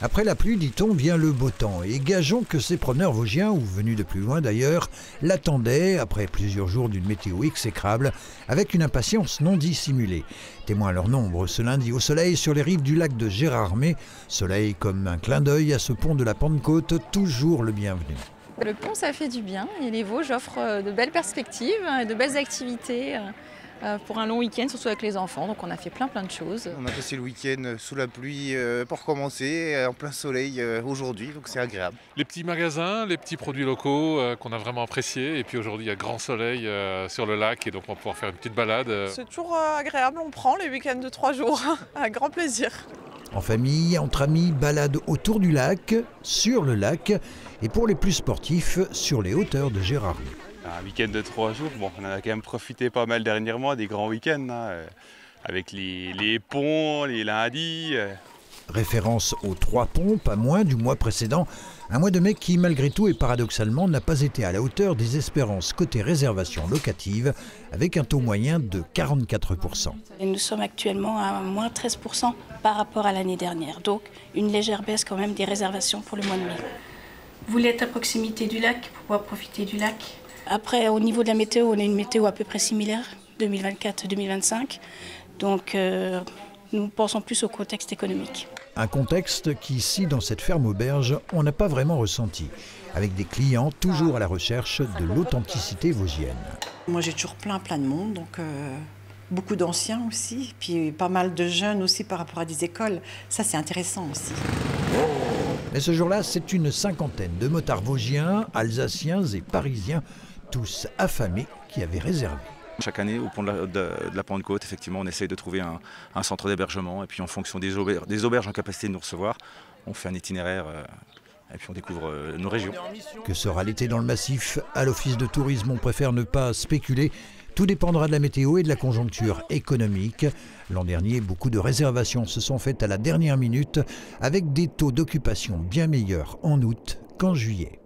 Après la pluie, dit-on, vient le beau temps. Et gageons que ces promeneurs vosgiens, ou venus de plus loin d'ailleurs, l'attendaient après plusieurs jours d'une météo exécrable, avec une impatience non dissimulée. Témoin leur nombre ce lundi au soleil sur les rives du lac de Gérardmer. Soleil comme un clin d'œil à ce pont de la Pentecôte, toujours le bienvenu. Le pont, ça fait du bien et les Vosges offrent de belles perspectives, de belles activités pour un long week-end, surtout avec les enfants. Donc on a fait plein de choses. On a passé le week-end sous la pluie pour commencer, en plein soleil aujourd'hui, donc c'est agréable. Les petits magasins, les petits produits locaux qu'on a vraiment appréciés. Et puis aujourd'hui, il y a grand soleil sur le lac et donc on va pouvoir faire une petite balade. C'est toujours agréable, on prend les week-ends de 3 jours, à grand plaisir. En famille, entre amis, balade autour du lac, sur le lac et pour les plus sportifs, sur les hauteurs de Gérardmer. Un week-end de 3 jours, bon, on en a quand même profité pas mal dernièrement, des grands week-ends, avec les ponts, les lundis. Référence aux 3 ponts, pas moins du mois précédent. Un mois de mai qui, malgré tout et paradoxalement, n'a pas été à la hauteur des espérances côté réservation locative, avec un taux moyen de 44%. Et nous sommes actuellement à moins 13% par rapport à l'année dernière. Donc une légère baisse quand même des réservations pour le mois de mai. Vous voulez être à proximité du lac pour pouvoir profiter du lac. Après, au niveau de la météo, on a une météo à peu près similaire, 2024-2025. Donc nous pensons plus au contexte économique. Un contexte qui, ici, dans cette ferme auberge, on n'a pas vraiment ressenti, avec des clients toujours à la recherche de l'authenticité vosgienne. Moi, j'ai toujours plein de monde, donc beaucoup d'anciens aussi, puis pas mal de jeunes aussi par rapport à des écoles. Ça, c'est intéressant aussi. Mais ce jour-là, c'est une cinquantaine de motards vosgiens, alsaciens et parisiens, tous affamés, qui avaient réservé. Chaque année, au pont de la Pentecôte, effectivement, on essaye de trouver un centre d'hébergement. Et puis, en fonction des auberges en capacité de nous recevoir, on fait un itinéraire et puis on découvre nos régions. Que sera l'été dans le massif? À l'office de tourisme, on préfère ne pas spéculer. Tout dépendra de la météo et de la conjoncture économique. L'an dernier, beaucoup de réservations se sont faites à la dernière minute, avec des taux d'occupation bien meilleurs en août qu'en juillet.